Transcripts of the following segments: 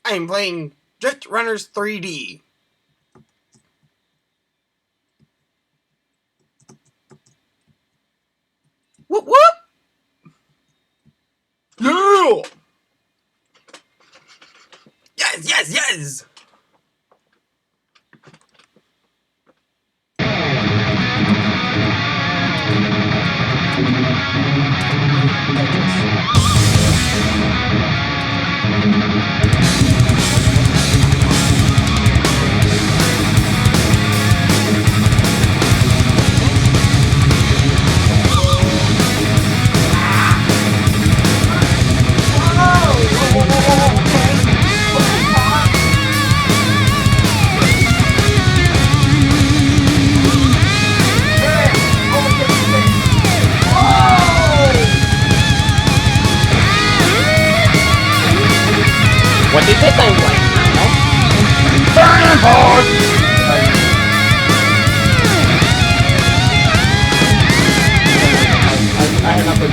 I'm playing Drift Runners 3D. Whoop whoop! Yeah! Yes, yes, yes! What did they sound like? Burning hard! I have not been.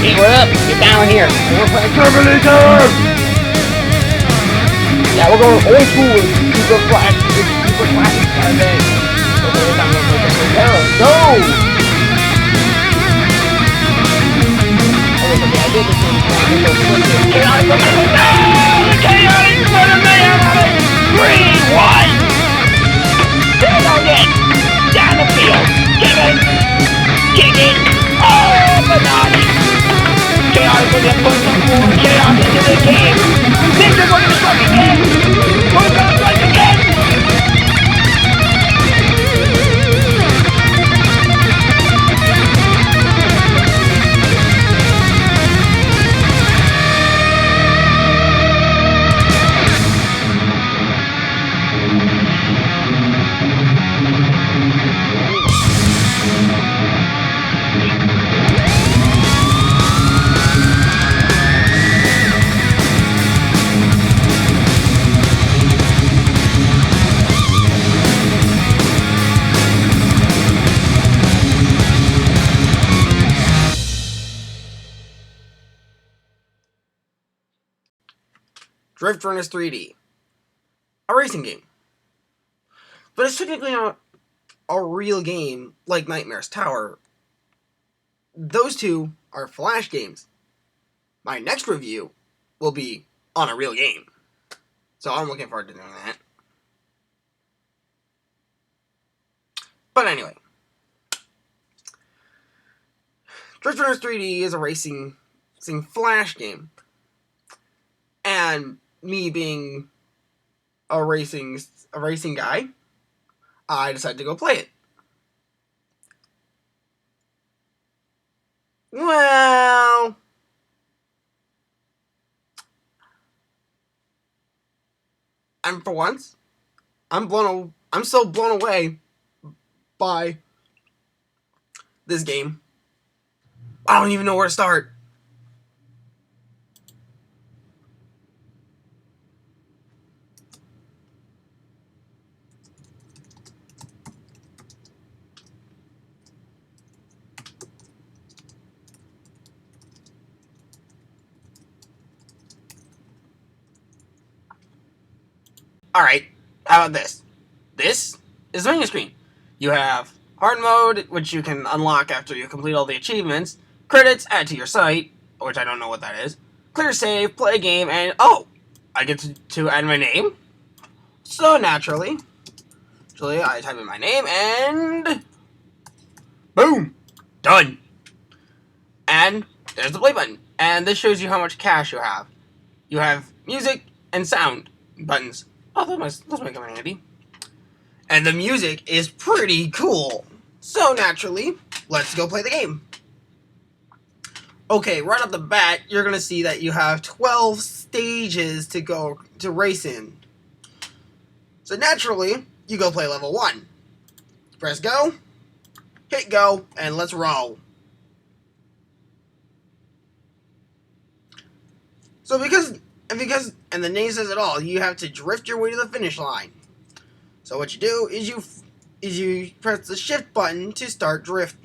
Hey, what up? Get down here. We're playing Terminator! Yeah, we're going old school with super classic Saturday. Go! Okay, I did this one. Chaotic Terminator! The Chaotic Terminator! 3, 1! There we go again! Down the field! Kicking! Oh, Banani! Chaos is going to put some more chaos into the game. Ninja's going to strike again. We're going to strike again. Drift Runners 3D. A racing game. But it's technically not a real game like Nightmare's Tower. Those two are Flash games. My next review will be on a real game. So I'm looking forward to doing that. But anyway. Drift Runners 3D is a racing Flash game. And me being a racing guy, I decided to go play it. Well, and for once, I'm so blown away by this game. I don't even know where to start. Alright, how about this? This is the menu screen. You have hard mode, which you can unlock after you complete all the achievements. Credits, add to your site, which I don't know what that is. Clear save, play a game, and oh! I get to add my name. So naturally, I type in my name, and boom! Done! And there's the play button. And this shows you how much cash you have. You have music and sound buttons. Oh, those might come in handy. And the music is pretty cool. So naturally, let's go play the game. Okay, right off the bat, you're going to see that you have 12 stages to race in. So naturally, you go play level 1. Press go, hit go, and let's roll. So because, and the name says it all, you have to drift your way to the finish line. So what you do is you press the shift button to start drift.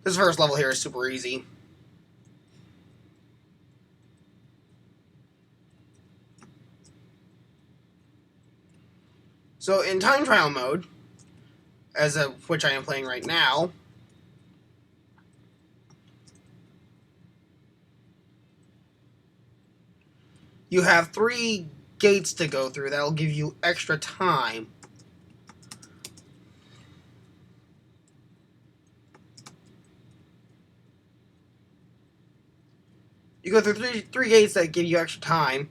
This first level here is super easy. So in time trial mode, which I am playing right now, you have 3 gates to go through that'll give you extra time. You go through three gates that give you extra time,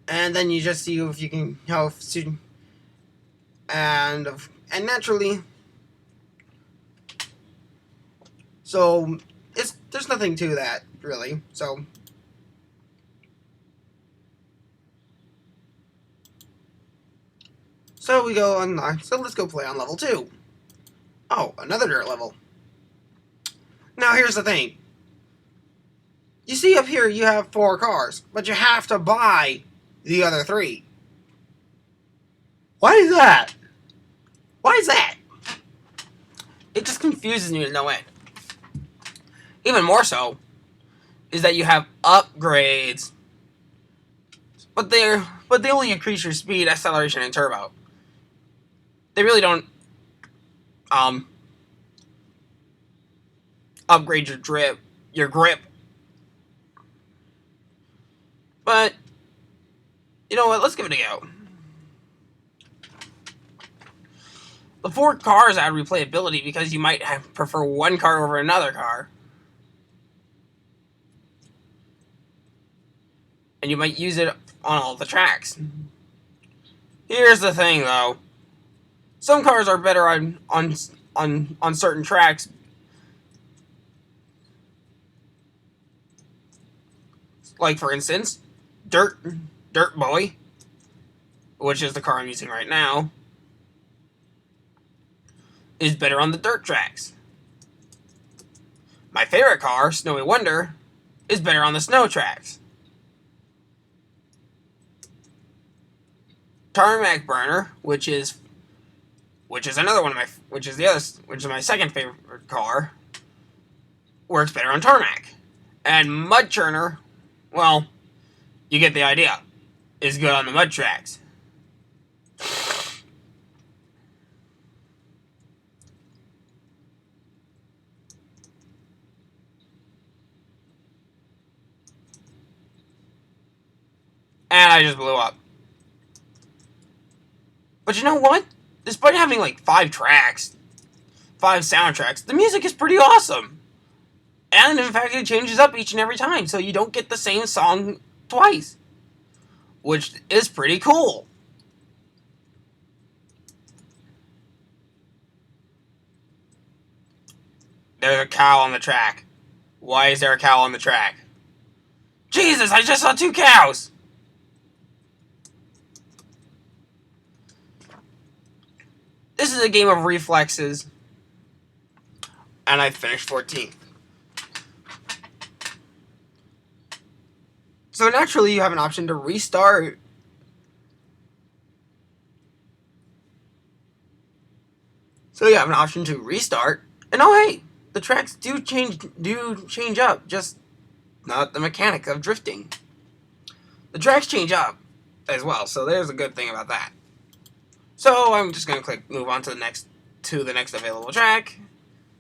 and then you just see if you can and naturally, so there's nothing to that really. So we go on. So let's go play on level 2. Oh, another dirt level. Now here's the thing. You see up here you have 4 cars, but you have to buy the other 3. Why is that? Why is that? It just confuses me to no end. Even more so is that you have upgrades, but they only increase your speed, acceleration, and turbo. They really don't upgrade your grip. But you know what? Let's give it a go. The 4 cars add replayability because you might prefer one car over another car. And you might use it on all the tracks. Here's the thing though. Some cars are better on certain tracks. Like for instance, Dirt Boy, which is the car I'm using right now, is better on the dirt tracks. My favorite car, Snowy Wonder, is better on the snow tracks. Tarmac Burner, which is another one of my which is my second favorite car, works better on tarmac. And Mud Churner, well, you get the idea, is good on the mud tracks. And I just blew up. But you know what? Despite having like 5 soundtracks, the music is pretty awesome. And in fact, it changes up each and every time, so you don't get the same song twice. Which is pretty cool. There's a cow on the track. Why is there a cow on the track? Jesus, I just saw 2 cows! This is a game of reflexes. And I finished 14th. So naturally you have an option to restart. And oh hey, the tracks do change up, just not the mechanic of drifting. The tracks change up as well, so there's a good thing about that. So I'm just gonna click move on to the next available track.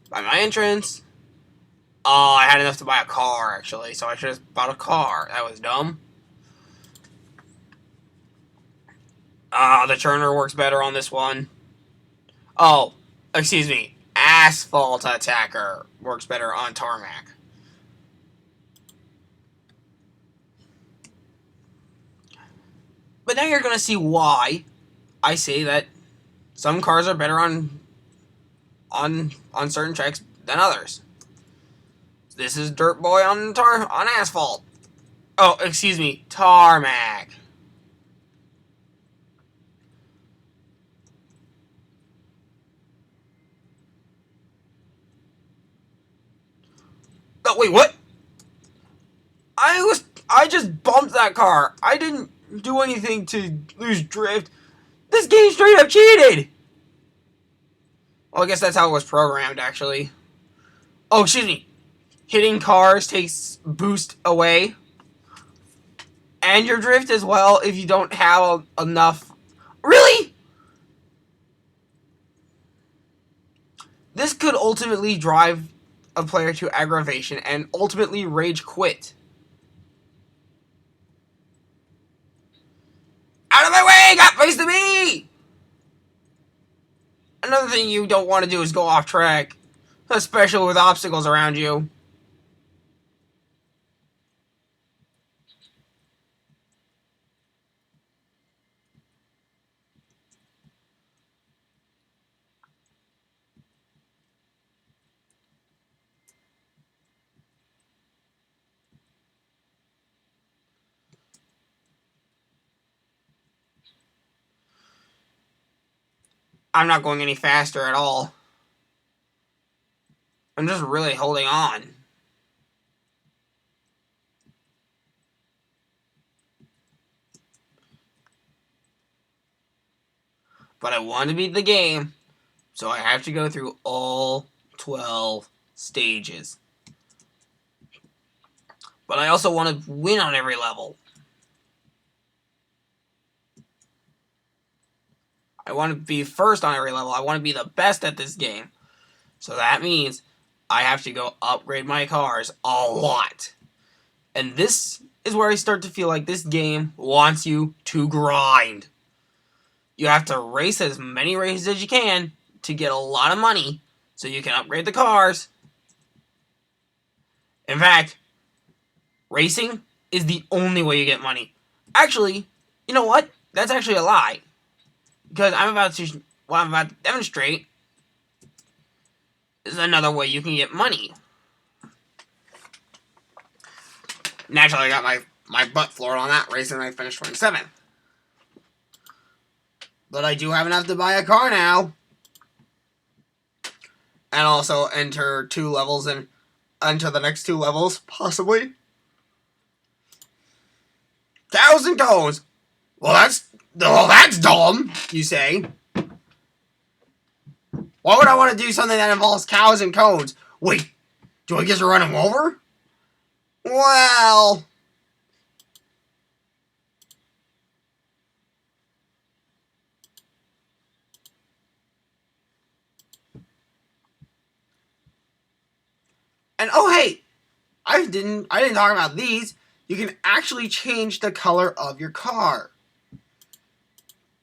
Buy my entrance. Oh, I had enough to buy a car actually, so I should have bought a car. That was dumb. The churner works better on this one. Oh, excuse me. Asphalt Attacker works better on tarmac. But now you're gonna see why I say that some cars are better on certain tracks than others. This is Dirt Boy on asphalt. Oh, excuse me, tarmac. Oh, wait, what? I just bumped that car. I didn't do anything to lose drift. This game straight up cheated. Well, I guess that's how it was programmed, actually. Oh, excuse me. Hitting cars takes boost away. And your drift as well if you don't have enough. Really? This could ultimately drive a player to aggravation and ultimately rage quit. Out of my way! Got face to me! Another thing you don't want to do is go off track, especially with obstacles around you. I'm not going any faster at all. I'm just really holding on. But I want to beat the game, so I have to go through all 12 stages. But I also want to win on every level. I want to be first on every level. I want to be the best at this game. So that means I have to go upgrade my cars a lot. And this is where I start to feel like this game wants you to grind. You have to race as many races as you can to get a lot of money so you can upgrade the cars. In fact, racing is the only way you get money. Actually, you know what? That's actually a lie. Because what I'm about to demonstrate is another way you can get money. Naturally, I got my butt floored on that race and I finished 27th. But I do have enough to buy a car now. And also enter 2 levels and enter the next 2 levels, possibly. Cows and cones. Well, that's dumb, you say. Why would I want to do something that involves cows and cones? Wait, do I get to run them over? Well... And oh hey, I didn't talk about these. You can actually change the color of your car.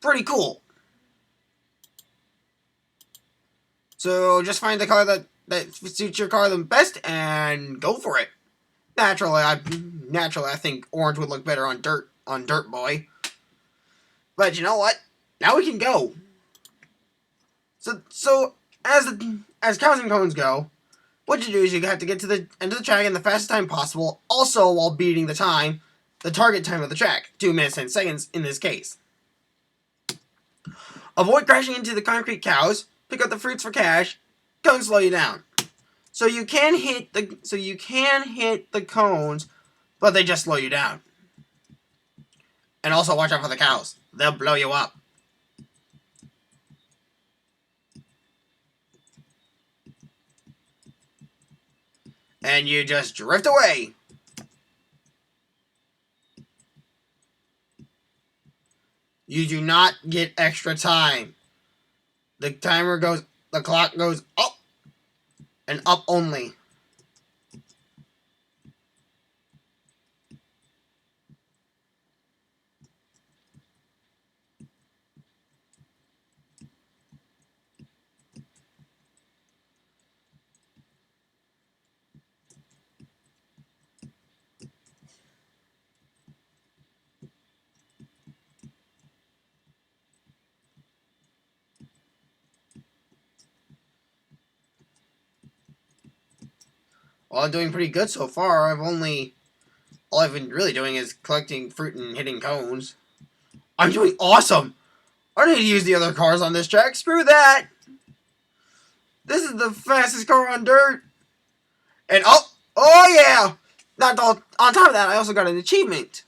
Pretty cool. So just find the color that suits your car the best and go for it. Naturally, I think orange would look better on Dirt Boy. But you know what? Now we can go. So as cows and cones go, what you do is you have to get to the end of the track in the fastest time possible, also while beating the target time of the track, 2 minutes and seconds in this case. Avoid crashing into the concrete cows, pick up the fruits for cash, cones slow you down. So you can hit the cones, but they just slow you down. And also watch out for the cows. They'll blow you up. And you just drift away. You do not get extra time. The clock goes up and up only. Well, I'm doing pretty good so far. All I've been really doing is collecting fruit and hitting cones. I'm doing awesome! I don't need to use the other cars on this track. Screw that! This is the fastest car on dirt. And oh yeah! Not all, on top of that, I also got an achievement.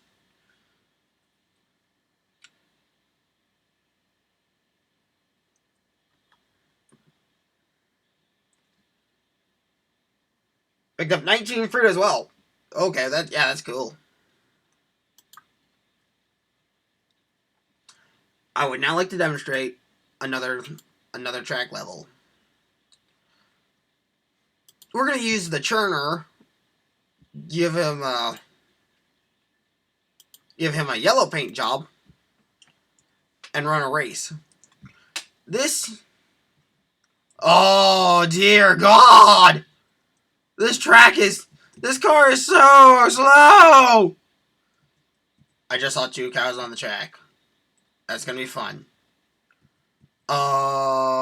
Picked up 19 fruit as well. Okay, that's cool. I would now like to demonstrate another track level. We're gonna use the churner. Give him a yellow paint job and run a race. Oh dear God! This car is so slow! I just saw 2 cows on the track. That's gonna be fun. Oh.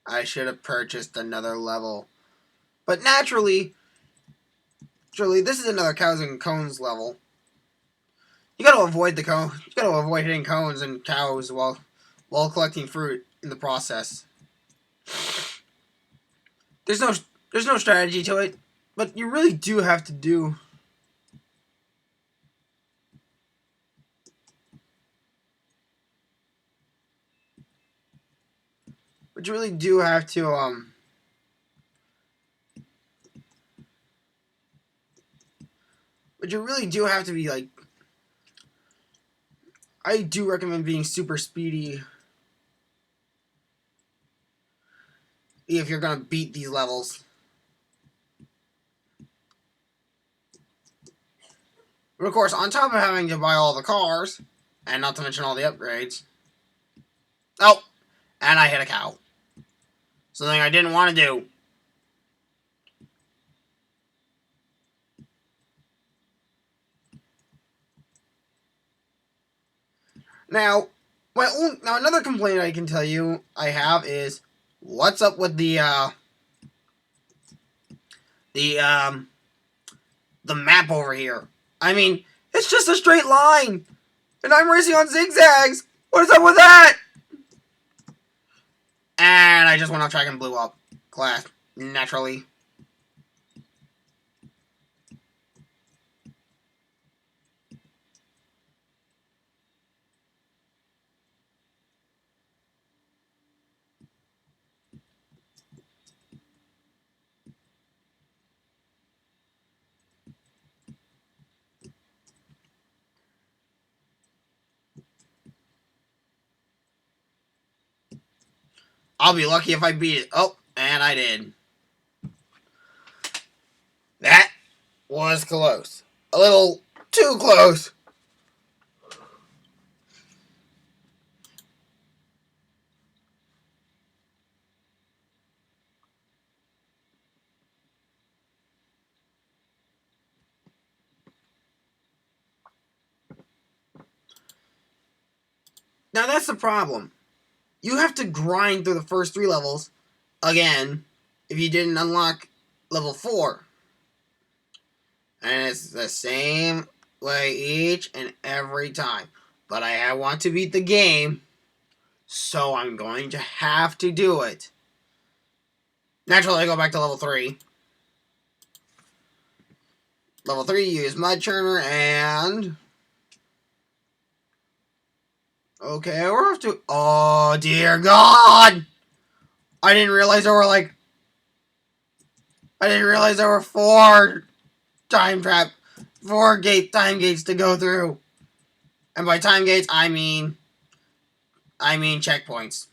I should have purchased another level. But naturally, this is another cows and cones level. You gotta avoid the cone. You gotta avoid hitting cones and cows while collecting fruit in the process. There's no strategy to it, but you really do have to do. But you really do have to But you really do have to be like. I do recommend being super speedy if you're gonna beat these levels. But of course, on top of having to buy all the cars, and not to mention all the upgrades. Oh, and I hit a cow. Something I didn't want to do. Now, another complaint I can tell you I have is what's up with the map over here. I mean, it's just a straight line, and I'm racing on zigzags. What is up with that? And I just went off track and blew up. Class, naturally. I'll be lucky if I beat it. Oh, and I did. That was close. A little too close. Now that's the problem. You have to grind through the first 3 levels again if you didn't unlock level 4. And it's the same way each and every time. But I want to beat the game, so I'm going to have to do it. Naturally, I go back to level 3. Level 3, use Mud Churner and... Okay, we're off to... Oh, dear God! I didn't realize there were 4 time time gates to go through. And by time gates, I mean checkpoints.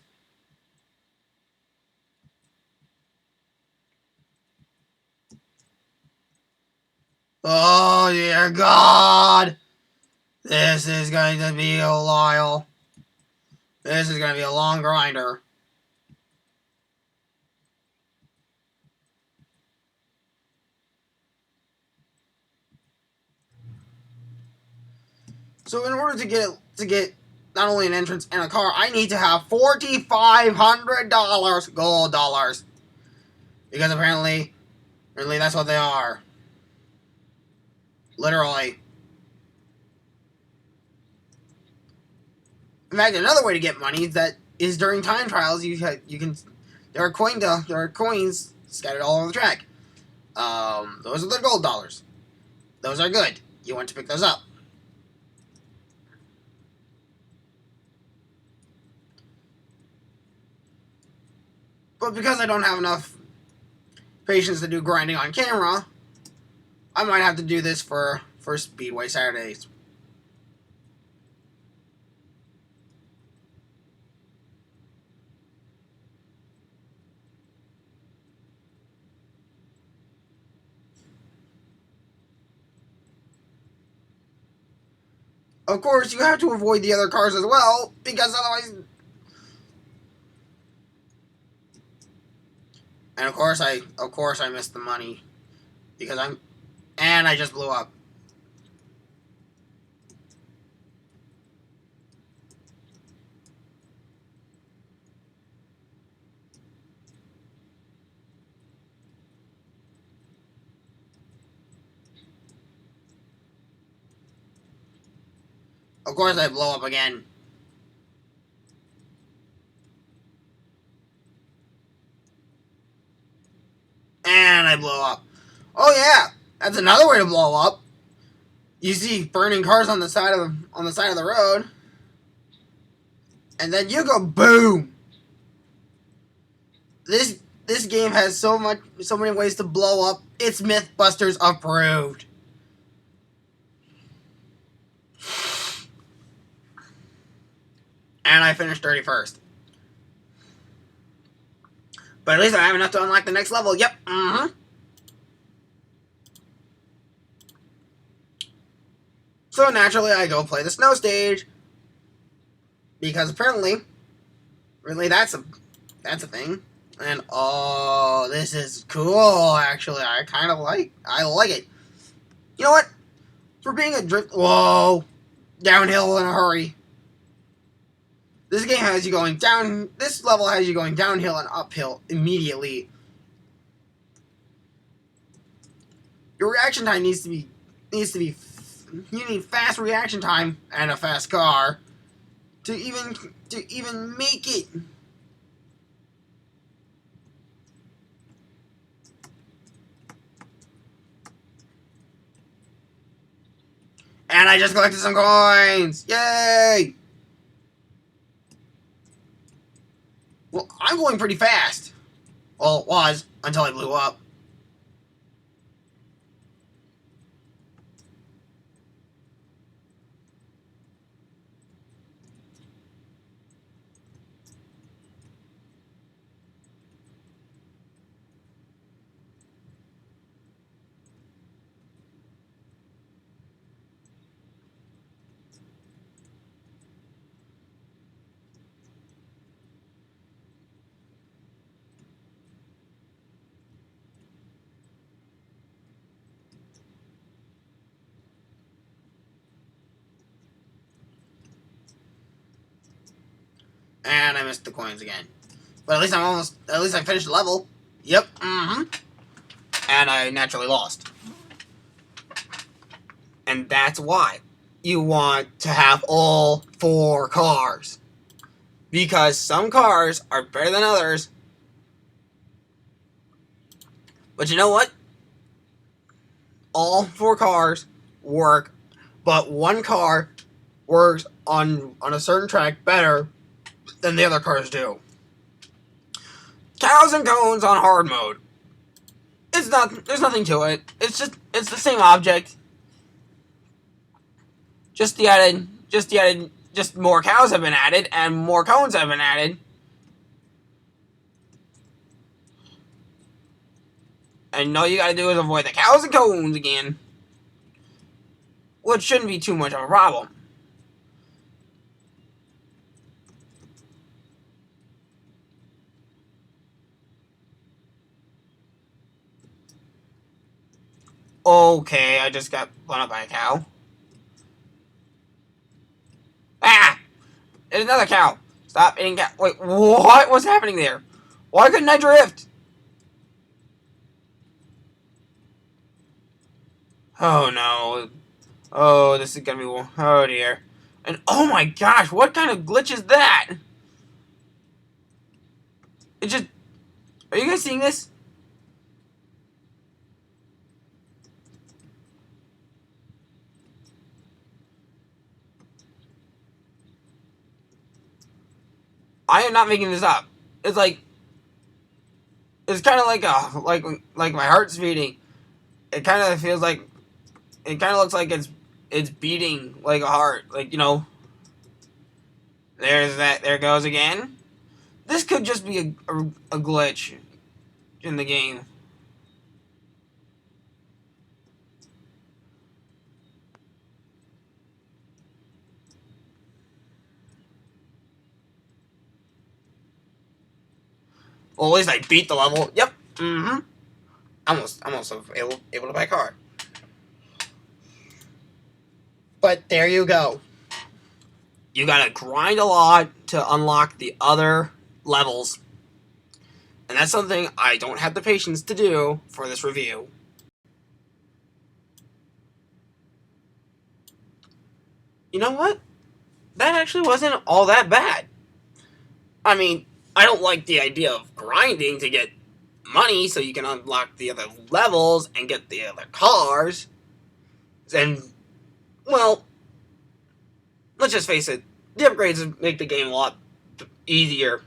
Oh, dear God! This is going to be a while. This is going to be a long grinder. So in order to get not only an entrance and a car, I need to have $4,500 gold dollars. Because apparently that's what they are. Literally. In fact, another way to get money is during time trials. You can there are coins scattered all over the track. Those are the gold dollars. Those are good. You want to pick those up. But because I don't have enough patience to do grinding on camera, I might have to do this for Speedway Saturdays. Of course, you have to avoid the other cars as well, because otherwise... And of course I missed the money. Because I just blew up. Of course I blow up again. And I blow up. Oh yeah, that's another way to blow up. You see burning cars on the side of the road, and then you go boom. This game has so many ways to blow up. It's MythBusters approved. And I finished 31st. But at least I have enough to unlock the next level. Yep. So naturally, I go play the snow stage. Because apparently, really, that's a thing. And oh, this is cool. Actually, I like it. You know what? For being a drift, whoa, downhill in a hurry. This game has you going down. This level has you going downhill and uphill immediately. Your reaction time needs to be. You need fast reaction time and a fast car to even make it. And I just collected some coins! Yay! Well, I'm going pretty fast. Well, it was, until I blew up. And I missed the coins again. But at least I finished the level. Yep, And I naturally lost. And that's why you want to have all 4 cars. Because some cars are better than others. But you know what? All 4 cars work, but one car works on a certain track better than the other cars do. Cows and cones on hard mode. There's nothing to it. It's the same object. Just more cows have been added and more cones have been added. And all you gotta do is avoid the cows and cones again. Which shouldn't be too much of a problem. Okay, I just got blown up by a cow. Ah! It's another cow. Stop eating cow. Wait, what was happening there? Why couldn't I drift? Oh no. Oh, this is gonna be... Oh dear. And oh my gosh, what kind of glitch is that? It just... Are you guys seeing this? I am not making this up. It's like... It's kind of like a... Like my heart's beating. It kind of feels like... It kind of looks like it's beating like a heart. Like, you know... There's that. There it goes again. This could just be a glitch in the game. Well, at least I beat the level. Yep. Mm-hmm. I'm also able to buy a car. But there you go. You gotta grind a lot to unlock the other levels. And that's something I don't have the patience to do for this review. You know what? That actually wasn't all that bad. I mean, I don't like the idea of grinding to get money so you can unlock the other levels and get the other cars. And, well, let's just face it, the upgrades make the game a lot easier.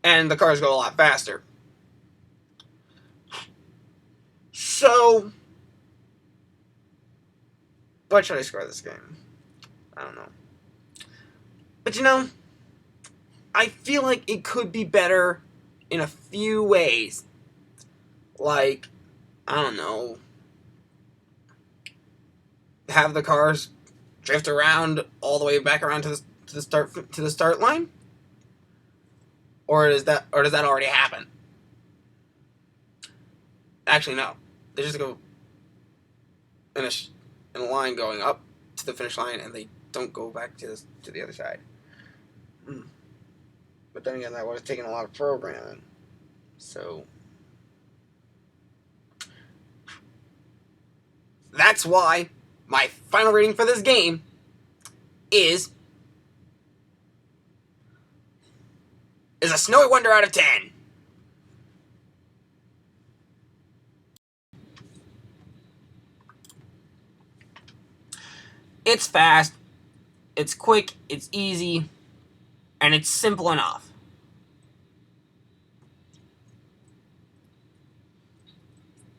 And the cars go a lot faster. So, what should I score this game? I don't know. But you know, I feel like it could be better in a few ways. Like, I don't know, have the cars drift around all the way back around to the start line, or does that already happen? Actually, no. They just go in a line going up to the finish line, and they don't go back to the other side. But then again, that would have taken a lot of programming. So that's why my final rating for this game is a Snowy Wonder out of 10. It's fast, it's quick, it's easy, and it's simple enough.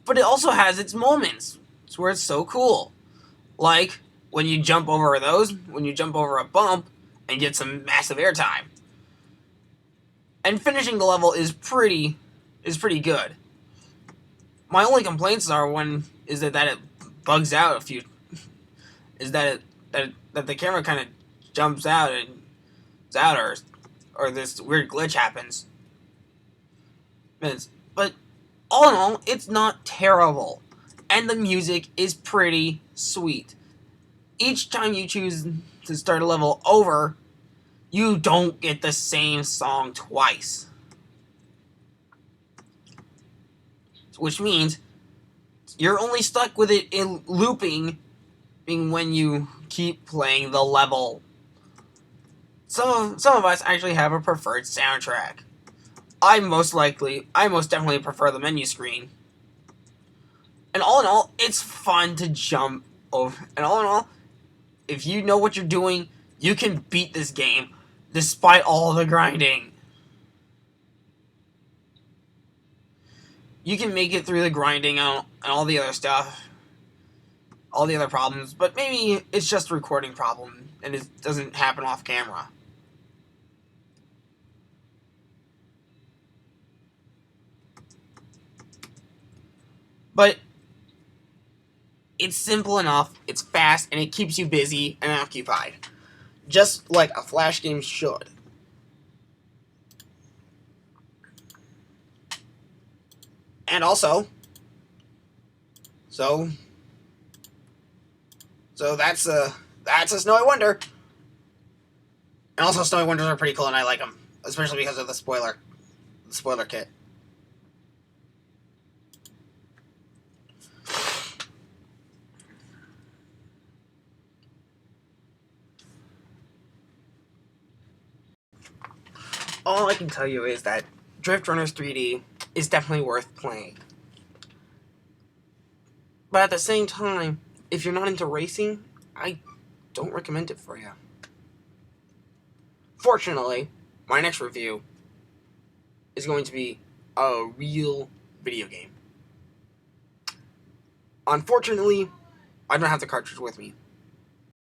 But it also has its moments. It's where it's so cool. Like when you jump over when you jump over a bump and get some massive airtime. And finishing the level is pretty good. My only complaints are that it bugs out a few. Is that the camera kind of jumps out and it's out, or this weird glitch happens. But all in all, it's not terrible, and the music is pretty sweet. Each time you choose to start a level over, you don't get the same song twice. Which means you're only stuck with it in looping when you keep playing the level. Some of us actually have a preferred soundtrack. I most definitely prefer the menu screen. And all in all, it's fun to jump over. And all in all, if you know what you're doing, you can beat this game despite all the grinding. You can make it through the grinding and all the other stuff. All the other problems, but maybe it's just a recording problem and it doesn't happen off camera. But it's simple enough, it's fast, and it keeps you busy and occupied. Just like a Flash game should. And also, so that's a Snowy Wonder. And also, Snowy Winters are pretty cool, and I like them, especially because of the spoiler kit. All I can tell you is that Drift Runners 3D is definitely worth playing. But at the same time, if you're not into racing, I don't recommend it for you. Fortunately, my next review is going to be a real video game. Unfortunately, I don't have the cartridge with me.